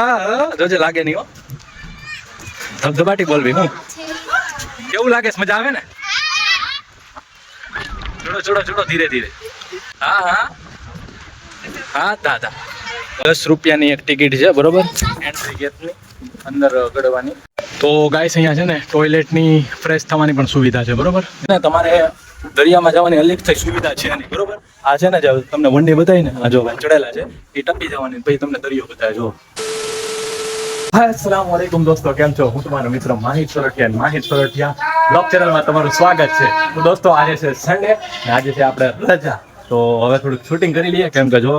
હા જોજે લાગે નહીં હો. ધબધબાટી બોલવી હું કેવું લાગે છે? મજા આવે ને? જોડો જોડો જોડો ધીરે ધીરે. હા હા હા દાદા 10 રૂપિયાની એક ટિકિટ છે બરોબર, એન્ટ્રી ગેટની અંદર ગળવાની. તો ગાઈસ અહીંયા છે ને ટોયલેટની ફ્રેશ થવાની પણ સુવિધા છે બરોબર ને. તમારે દરિયામાં જવાની અલગ થઈ સુવિધા છે નહીં બરોબર. આ છે ને જે તમને વંડી બતાવી ને, આ જો ભાઈ ચડેલા છે એ ટપી જવાની પછી તમને દરિયો બતાવે. જો હાય અસ્સલામુ અલૈકુમ દોસ્તો, કેમ છો? હું તમારો મિત્ર માહિત સોરઠિયા. માહિત સોરઠિયા બ્લોગ ચેનલમાં તમારું સ્વાગત છે. તો દોસ્તો આજે છે સન્ડે ને આજે છે આપણે રજા. તો હવે થોડુંક શૂટિંગ કરી લઈએ કેમ કે જો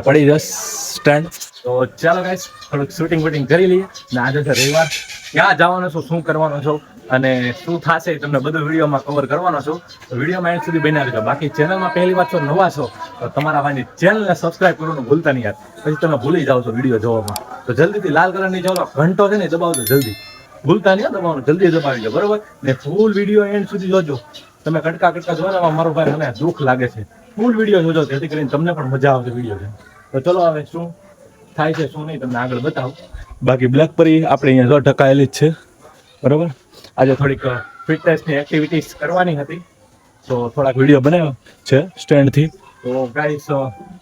પડી જશે સ્ટેન્ડ. તો ચાલો ગાઈસ થોડુંક શૂટિંગ વૂટિંગ કરી લઈએ. ને આજે છે રવિવાર, ક્યાં જવાનો છો, શું કરવાનો છો અને શું થશે તમને બધું વિડીયોમાં કવર કરવાનો છું. તો વિડીયોમાં એન્ડ સુધી બન્યા રહેજો. બાકી ચેનલમાં પહેલી વાર છો, નવા છો તો તમારા ભાઈની ચેનલને સબસ્ક્રાઇબ કરવાનું ભૂલતા નહીં યાર, પછી તમે ભૂલી જાઓ છો વિડીયો જોવામાં. તો જલ્દીથી લાલ કલરની જો ઘંટો છે ને દબાવજો, જલ્દી ભૂલતા નહીં દબાવવાનું, જલ્દી દબાવી દો બરોબર ને. ફૂલ વિડીયો એન્ડ સુધી જોજો. તમે કટકા કટકા જોવા મારો ભાઈ મને દુઃખ લાગે છે. ફૂલ વિડીયો જોજો જેથી કરીને તમને પણ મજા આવશે વિડીયો છે. તો ચલો હવે શું થાય છે શું નહીં તમને આગળ બતાવું. બાકી બ્લેક પરી આપણે અહીંયા જો ઢકાયેલી જ છે બરોબર. આજે થોડીક ફિટનેસની એક્ટિવિટીઝ કરવાની હતી તો થોડાક વિડીયો બનાવ્યો છે સ્ટેન્ડથી. તો ગાઈસ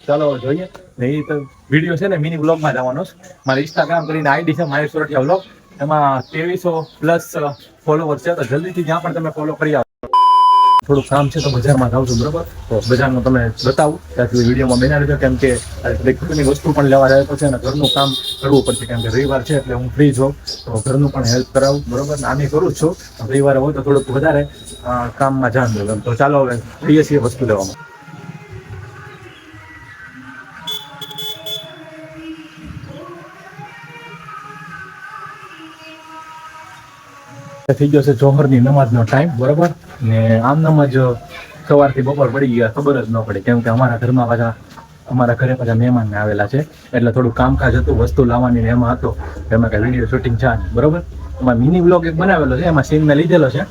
ચાલો જોઈએ. ને એ તો વિડીયો છે ને મિની બ્લોગમાં જવાનો છે. મારી ઇન્સ્ટાગ્રામ કરીને આઈડી છે માહિત સોરઠિયા બ્લોગ, એમાં 2300+ ફોલોવર છે. તો જલ્દીથી જ્યાં પણ તમે ફોલો કરી આવો. થોડુંક કામ છે તો બજારમાં જાઉં છું બરોબર. તો બજારમાં તમને બતાવું ત્યાં સુધી વિડીયોમાં બન્યા રહેજો, કેમ કે ઘરની વસ્તુ પણ લેવા જાય તો છે ને ઘરનું કામ કરવું પડશે. કેમ કે રવિવાર છે એટલે હું ફ્રી છું તો ઘરનું પણ હેલ્પ કરાવું બરોબર. આની કરું જ છું, રવિવારે હોય તો થોડુંક વધારે કામમાં ધ્યાન દઉં. તો ચાલો હવે જઈએ છીએ વસ્તુ લેવામાં. થઈ ગયો છે જોહરની નમાઝનો ટાઈમ બરોબર. ને આમ નમાજ સવારથી બપોર પડી ગયા ખબર જ ન પડી, કેમ કે અમારા ઘરે પાછા મહેમાન આવેલા છે એટલે થોડું કામકાજ હતું, વસ્તુ લાવવાની એમાં હતો. એમાં કઈ વિડીયો શૂટિંગ છે બરોબર. એમાં મિની બ્લોગ એક બનાવેલો છે, એમાં સીન મેં લીધેલો છે.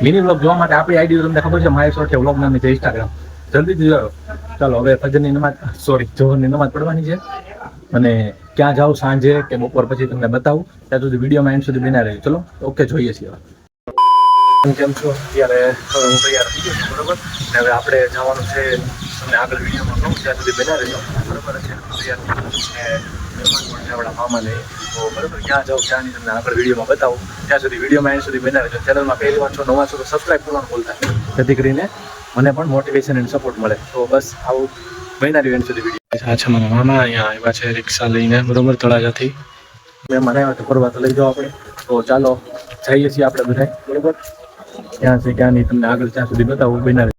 મિની બ્લોગ જોવા માટે આપણી આઈડી તમને ખબર છે માહિત સોરઠિયા બ્લોગ નામની છે ઇન્સ્ટાગ્રામ, જલ્દીથી જોયો. ચાલો હવે ફજરની નમાજ જોહરની નમાજ પડવાની છે અને ક્યાં જાઉં સાંજે કે બપોર પછી તમને બતાવું. ત્યાં સુધી વિડીયોમાં એન્ડ સુધી બના રહી. ચલો ઓકે જોઈએ છીએ. કેમ છો? અત્યારે હું તૈયાર થઈ ગયો છું બરોબર. ને હવે આપણે જવાનું છે, તમને આગળ વિડીયોમાં કહું ત્યાં સુધી બના રહેજો બરોબર. તૈયાર મહેમાન પણ છે આપણા મામાને, તો બરોબર ક્યાં જાઉં ક્યાંની તમને આગળ વિડીયોમાં બતાવું. ત્યાં સુધી વિડીયોમાં એન્ડ સુધી બના રહેજો. ચેનલમાં પહેલી વાર છો, નવા છો તો સબસ્ક્રાઈબ કરવાનું ભૂલતા જેથી કરીને મને પણ મોટિવેશન એન્ડ સપોર્ટ મળે. તો બસ આવું બના રહ્યું એન્ડ સુધી વિડીયો. આ છે મારા મામા અહીંયા આવ્યા છે રિક્ષા લઈને બરોબર તળાજાથી. મહેમાન આવ્યા તો ફરવા તો લઈ જાઓ આપણે. તો ચાલો જઈએ છીએ આપણે બધા બરોબર. ક્યાં છે ક્યાં નહીં તમને આગળ ત્યાં સુધી બતાવું બના.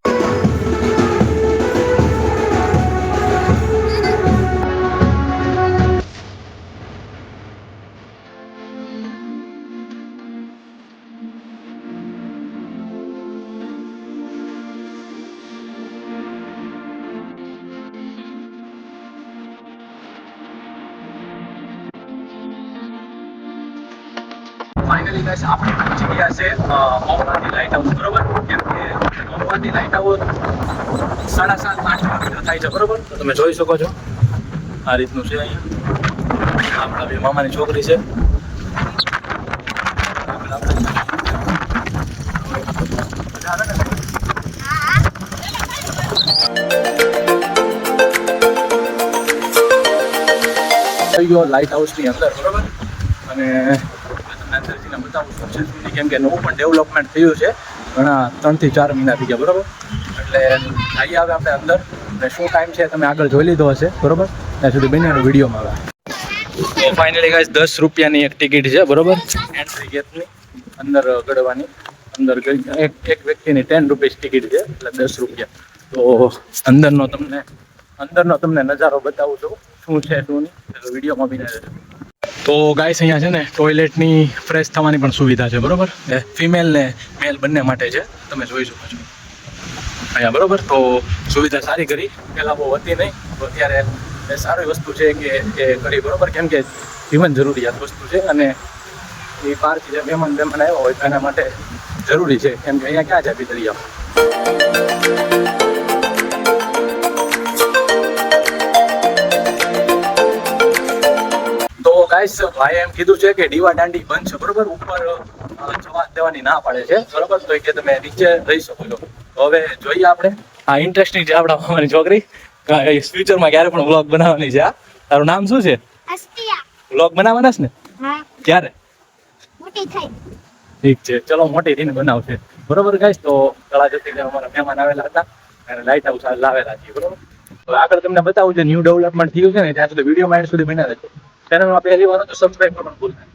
ફાઇનલી ગાઈસ આપણે પહોંચી ગયા છે મોમવાતી લાઇટ હાઉસ બરોબર. કેમ કે મોમવાતી લાઇટ હાઉસ 7.5-8 કિલોમીટર થાય છે બરોબર. તો તમે જોઈ શકો છો આ રીતનું છે. અહીંયા આપણા બે મામાની છોકરી છે. થઈ ગયો લાઇટ હાઉસની અંદર બરોબર. અને અંદરથી બતાવું શું છે શું નહીં, કેમ કે નવું પણ ડેવલપમેન્ટ થયું છે ઘણા 3 થી 4 મહિના થઈ ગયા બરોબર. એટલે જઈએ આવે આપણે અંદર અને શું ટાઈમ છે તમે આગળ જોઈ લીધો હશે બરોબર. ત્યાં સુધી બન્યા વિડીયોમાં આવે. તો ફાઇનલી ગાઈસ 10 રૂપિયાની એક ટિકિટ છે બરોબર, એન્ટ્રી ગેટની અંદર ગળવાની. અંદર એક વ્યક્તિની 10 રૂપીસ ટિકિટ છે એટલે 10 રૂપિયા. તો અંદરનો તમને નજારો બતાવું છું શું છે શું નહીં, વિડીયોમાં બી રહેજો. તો ગાઈસ અહીંયા છે ને ટોયલેટની ફ્રેશ થવાની પણ સુવિધા છે બરોબર. ફિમેલ ને મેલ બંને માટે છે, તમે જોઈ શકો છો અહીંયા બરોબર. તો સુવિધા સારી કરી, પહેલાં બહુ હતી નહીં તો અત્યારે સારી વસ્તુ છે કે કરી બરોબર. કેમ કે જીવન જરૂરિયાત વસ્તુ છે અને એ બહારથી જે મહેમાન આવ્યા હોય એના માટે જરૂરી છે. કેમ કે અહીંયા ક્યાં જાય દરિયામાં. ગાઈસ ભાઈ એમ કીધું છે કે દીવા દાંડી બંધ છે બરોબર, ઉપર જવા દેવાની ના પાડે છે બરોબર, તો કે તમે નીચે રહી શકો છો. હવે જોઈએ આપણે આ ઇન્ટરેસ્ટિંગ છે આપણા મામાની છોકરી ફ્યુચરમાં ક્યારે પણ વ્લોગ બનાવવાની છે. તારું નામ શું છે? વ્લોગ બનાવવાના છે ને? ક્યારે? મોટી થઈ. ઠીક છે, ચલો મોટી થઈને બનાવશે બરોબર ગાઈસ. તો તળાજોથી અમારા મહેમાન આવેલા હતા અને લાઇટ હાઉસ લાવેલા છીએ બરોબર. તો આગળ તમને બતાવું છે ન્યૂ ડેવલપમેન્ટ થયું છે ને ત્યાં સુધી વિડીયો એન્ડ સુધી બન્યા રહેજો. ચેનલમાં પહેલી વાર તો સબસ્ક્રાઇબ કરવાનું ભૂલતા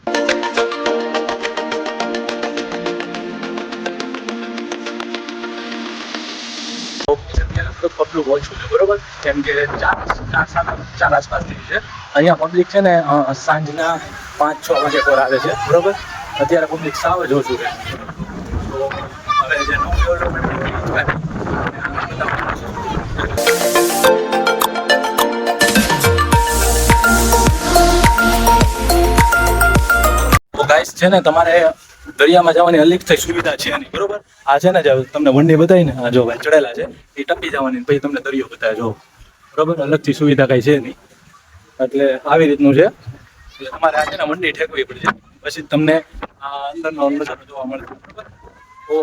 પબ્લિક ઓછું છે બરોબર, કેમ કે ચાર આસપાસ થઈ છે. અહીંયા પબ્લિક છે ને સાંજના 5-6 વાગે પર આવે છે બરોબર. અત્યારે પબ્લિક સાવ જ ઓછું છે. તો હવે જે નવું ડેવલપમેન્ટ ગાઈસ છે ને તમારે દરિયામાં જવાની અલગ થઈ સુવિધા છે નહીં બરોબર. આ છે ને જે તમને વંડી બતાવી ને આ જો ભાઈ ચડેલા છે એ ટપી જવાની પછી તમને દરિયો બતાવે જો બરોબર. અલગથી સુવિધા કઈ છે નહીં એટલે આવી રીતનું છે. એટલે તમારે આ છે ને વંડી ઠેકવી પડશે પછી તમને આ અંદરનો નજારો જોવા મળે બરોબર. તો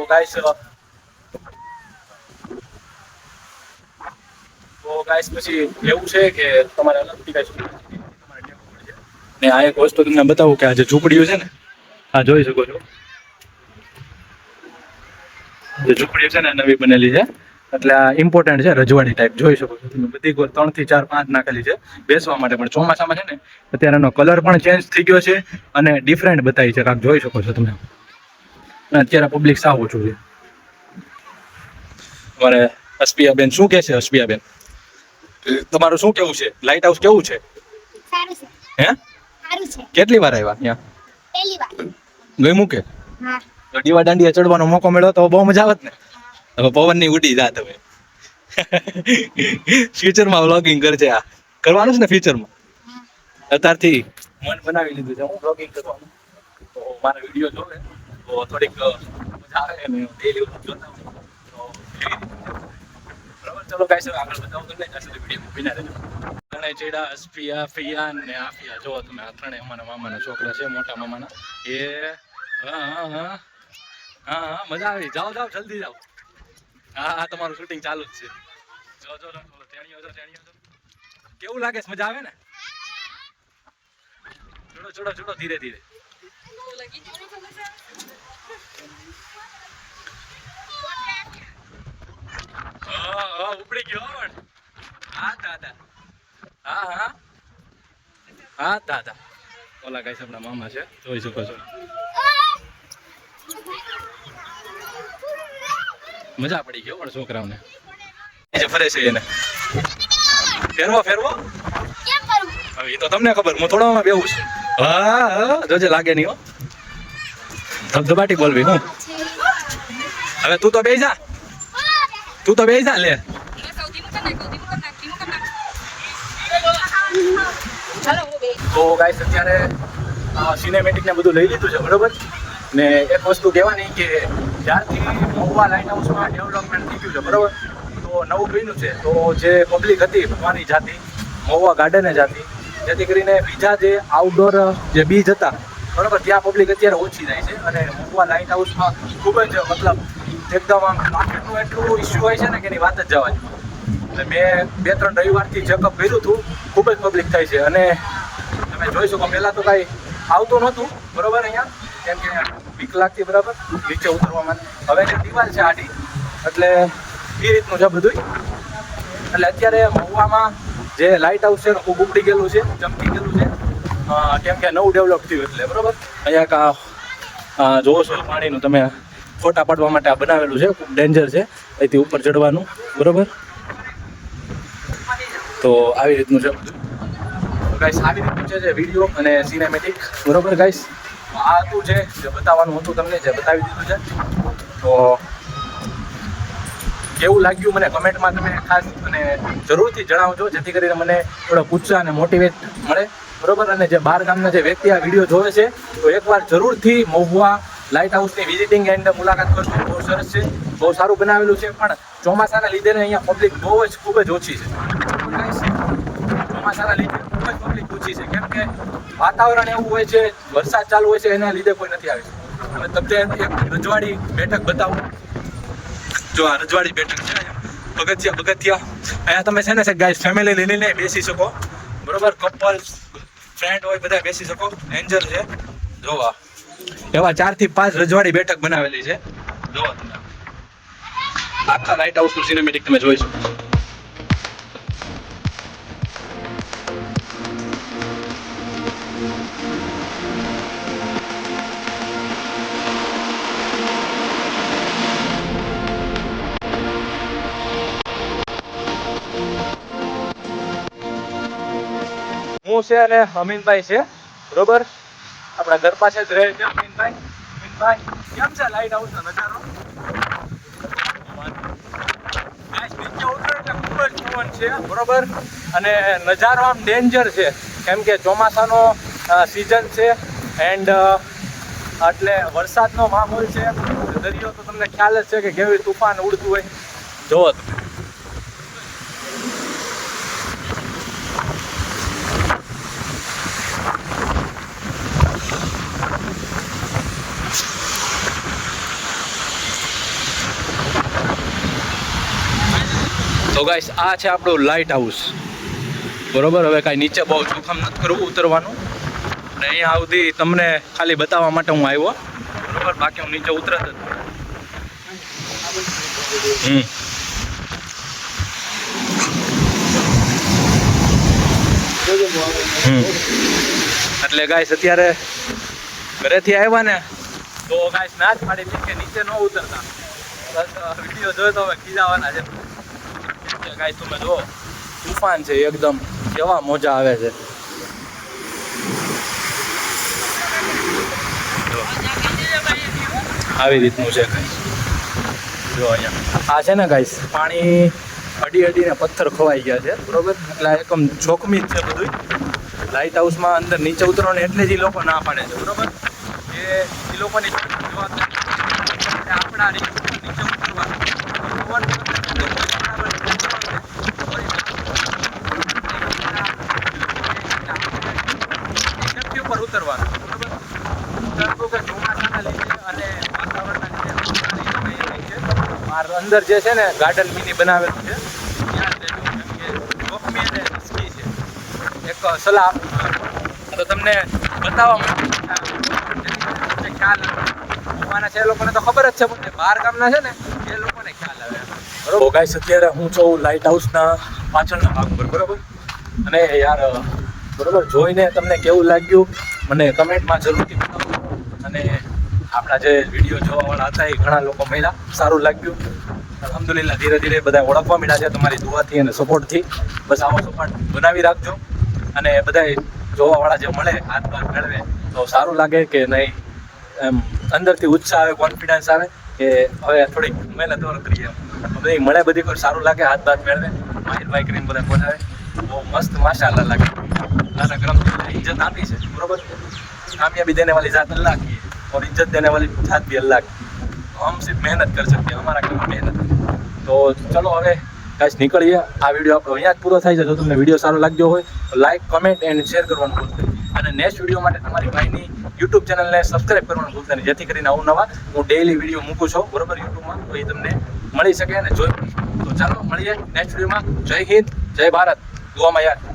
ગાઈસ પછી એવું છે કે તમારે અલગથી કઈ સુવિધા તમારે ઠેકવું પડશે. ને આ એક વસ્તુ તમને બતાવું કે આ જે ઝૂંપડીઓ છે ને આ જોઈ શકો છો, જે ઝૂંપડીઓ છે ને નવી બનેલી છે એટલે આ ઇમ્પોર્ટન્ટ છે રજવાડી ટાઈપ જોઈ શકો છો તમે. બધી 3 થી 4 5 નાખેલી છે બેસવા માટે, પણ ચોમાસામાં છે ને અત્યારે એનો કલર પણ ચેન્જ થઈ ગયો છે અને ડિફરન્ટ બતાવી છે કાંક જોઈ શકો છો તમે. અને અત્યારે પબ્લિક સાવ ઓછું છે. અમારે અસ્પિયાબેન શું કહે છે? અસ્પિયાબેન તમારું શું કેવું છે? લાઇટ હાઉસ કેવું છે? સારું છે. હે સારું છે. કેટલી વાર આવ્યા અહીંયા? પહેલી વાર. ગમ્યું કે? હા. તો દીવા દાંડીએ ચડવાનો મોકો મળ્યો તો બહુ મજા આવત ને. હવે પવનની ઉડી જાત. હવે ફ્યુચરમાં વ્લોગિંગ કરજે. આ કરવાનું છે ને ફ્યુચરમાં? અત્યારથી મન બનાવી લીધું છે હું વ્લોગિંગ કરવાનું. તો મારા વિડીયો જોવે તો થોડીક મજા આવે ને ડેલી જોતા હોય તો બરાબર. ચલો ગાઈસ હવે આગળ બતાવું તમને ત્યાં સુધી વિડીયો બિના રહેજો. ત્રણે ચેડા અસ્ફિયા ફિયા ને આફિયા જો તમે આ ત્રણેય અમારા મામાના છોકરા છે, મોટા મામાના. એ હા મજા આવી. જાઓ જલ્દી જાઓ. હા તમારું શૂટિંગ ચાલુ જ છે. જો તેણીઓ કેવું લાગે છે? મજા આવે ને? ચડો ધીરે ધીરે. ઉપડી ગયો પણ. હા દાદા ઓલા ગાઈસ આપણા મામા છે જોઈ શકો છો. મજા પડી ગયો પણ છોકરાઓને જે ફરે છે એને ફેરવો કેમ કરું? હવે એ તો તમને ખબર, હું થોડામાં બેહું છું. હા જોજે લાગે નહીં હો. ધબધબાટી બોલવી હું. હવે તું તો બેસી જા લે. તો ગાઈસ અત્યારે સિનેમેટિક ને બધું લઈ લીધું છે બરોબર. ને એક વસ્તુ કહેવાની કે જ્યારથી મહુવા લાઇટ હાઉસમાં ડેવલપમેન્ટ થઈ ગયું છે બરોબર, તો નવું બન્યું છે. તો જે પબ્લિક હતી ભવાની જાતી મહુવા ગાર્ડને જાતી, જેથી કરીને બીજા જે આઉટડોર જે બીચ હતા બરોબર ત્યાં પબ્લિક અત્યારે ઓછી જાય છે. અને મહુવા લાઇટ હાઉસમાં ખૂબ જ મતલબ એકદમ આમ ટ્રાફિકનું એટલું ઇસ્યુ હોય છે ને કે એની વાત જ જવા દે. મેં 2-3 રવિવારથી ચેકઅપ કર્યું હતું, ખૂબ જ પબ્લિક થાય છે. અને તમે જોઈ શકો પહેલાં તો કાંઈ આવતું નહોતું બરોબર અહીંયા, કેમ કે બીક લાગતી બરાબર નીચે ઉતરવામાં. હવે જે દિવાલ છે આડી એટલે એ રીતનું છે બધું. એટલે અત્યારે મહુવામાં જે લાઇટ હાઉસ છે ખૂબ ઉપડી ગયેલું છે, ચમકી ગયેલું છે, કેમ કે નવું ડેવલપ થયું એટલે બરોબર. અહીંયા જોવો છો પાણીનું તમે ફોટા પાડવા માટે આ બનાવેલું છે, ખૂબ ડેન્જર છે અહીંથી ઉપર ચડવાનું બરોબર. તો આવી રીતનું છે બધું ગાઈસ. આવી રીતનું છે જે વિડીયો અને સિનેમેટિક બરોબર ગાઈસ. આ હતું જે બતાવવાનું હતું તમને, જે બતાવી દીધું છે. તો કેવું લાગ્યું મને કમેન્ટમાં તમે ખાસ અને જરૂરથી જણાવજો, જેથી કરીને મને થોડો ઉત્સાહ અને મોટિવેટ મળે બરોબર. અને જે બહાર ગામના જે વ્યક્તિ આ વિડીયો જોવે છે તો એકવાર જરૂરથી મહુવા લાઇટ હાઉસની વિઝિટિંગ એન્ડ મુલાકાત કરજો. બહુ સરસ છે, બહુ સારું બનાવેલું છે, પણ ચોમાસાના લીધે અહીંયા પબ્લિક બહુ જ ખૂબ જ ઓછી છે. ચોમાસાના લીધે ખૂબ જ પબ્લિક ઓછી છે, કેમ કે વાતાવરણ એવું હોય છે, વરસાદ ચાલુ હોય છે, એના લીધે કોઈ નથી આવી. હવે તમને એક રજવાડી બેઠક બતાવું. જો આ રજવાડી બેઠક છે, પગથિયા અહીંયા તમે છે ને ગાઈસ ફેમિલી લઈને બેસી શકો, બરોબર. કપલ્સ ફ્રેન્ડ હોય બધા બેસી શકો. એન્જર છે જોવા, એવા 4 થી 5 રજવાડી બેઠક બનાવેલી છે. જોવા તમે આખા લાઇટ હાઉસનું સિનેમેટિક તમે જોઈ શકો. હું છે અને અમીનભાઈ છે, બરોબર. આપણા ઘર પાસે જ રહે છે અમીનભાઈ. અમીનભાઈ કેમ છે લાઇટ હાઉસનો નજારો? નીચે ઉતરો એટલે ખૂબ જ પવન છે, બરોબર. અને નજારો આમ ડેન્જર છે, કેમ કે ચોમાસાનો સિઝન છે એન્ડ એટલે વરસાદનો માહોલ છે. દરિયો તો તમને ખ્યાલ જ છે કે કેવી તુફાન ઉડતું હોય. જોવો તમે. તો ગાઈસ આ છે આપણું લાઇટ હાઉસ, બરોબર. હવે કાંઈ નીચે બહુ જોખમ નથી કરવું ઉતરવાનું, અને અહીંયા સુધી તમને ખાલી બતાવવા માટે હું આવ્યો, બરોબર. બાકી હું નીચે ઉતરત જ. એટલે ગાઈસ અત્યારે ઘરેથી આવ્યા ને તો ગાઈસ ના જ પાડી હતી કે નીચે ન ઉતરતા. બસ વિડીયો જોયો તો હવે ખીજાવાના છે. ગાઈસ તમે જુઓ, તુફાન છે એકદમ, કેવા મોજા આવે છે. આવી રીતનું છે ગાઈસ. જો અહીંયા આ છે ને ગાઈસ, પાણી અડીને પથ્થર ખવાઈ ગયા છે, બરોબર. એટલે એકદમ જોખમી જ છે બધું. લાઇટ હાઉસમાં અંદર નીચે ઉતરવાનું એટલે જ એ લોકો ના પાડે છે, બરોબર. એ લોકોની જવાબદારી આપણા નીચે ઉતરવાનું ઉપર ઉતરવાનું, બરોબર. કે ચોમાસાના લીધે અને વાતાવરણના લીધે અંદર જે છે ને ગાર્ડન મિની બનાવેલું છે, ત્યાં જોખમી અને રિસ્કી છે. એક સલાહ તો તમને બતાવવા માટે ખ્યાલ હોવાના છે. એ લોકોને તો ખબર જ છે, પણ બહાર ગામના છે ને એ લોકોને ખ્યાલ આવે, બરોબર. ગાઈસ અત્યારે હું છું લાઇટ હાઉસના પાછળના ભાગ પર, બરોબર. અને યાર બરોબર, જોઈને તમને કેવું લાગ્યું મને કમેન્ટમાં જરૂરથી બતાવો. અને આપણા જે વિડીયો જોવાવાળા હતા એ ઘણા લોકો મળ્યા, સારું લાગ્યું. અલ્હમ્દુલિલ્લાહ ધીરે ધીરે બધા ઓળખવા મળ્યા છે તમારી દુઆથી અને સપોર્ટથી. બસ આવો સપોર્ટ બનાવી રાખજો. અને બધા જોવાવાળા જે મળે, હાથ બાર મેળવે તો સારું લાગે કે નહીં, એમ અંદરથી ઉત્સાહ આવે, કોન્ફિડન્સ આવે કે હવે થોડીક મહેનત કરીએ. બધી મળે બધી કોઈ સારું લાગે, હાથ બાર મેળવે, માહિરભાઈ કરીને બધા બોલાવે, બહુ મસ્ત માશાઅલ્લાહ લાગે. अल्लाह करम इज्जत आती है, बरोबर. कामयाबी देने वाली ज़ात अल्लाह की है और इज्जत देने वाली ज़ात भी अल्लाह की. तो हम सिर्फ मेहनत कर सकते हैं, हमारा काम मेहनत. तो चलो હવે ગાઈસ નીકળીએ. આ વિડીયો આપણો અહીંયા જ પૂરો થાય છે. જો તમને વિડીયો સારો લાગ્યો હોય તો લાઇક, કમેન્ટ એન્ડ શેર કરવાનું ભૂલતા નહીં. અને નેક્સ્ટ વિડીયો માટે તમારી ભાઈની યુટ્યુબ ચેનલને સબસ્ક્રાઈબ કરવાનું ભૂલતા નહીં, જેથી કરીને અવનવા હું ડેઈલી વિડીયો મૂકું છું, બરોબર, યુટ્યુબમાં. તો એ તમને મળી શકે અને જોઈ. તો ચાલો મળીએ નેક્સ્ટ વિડીયોમાં. જય હિન્દ, જય ભારત, દુઆમાં યાદ.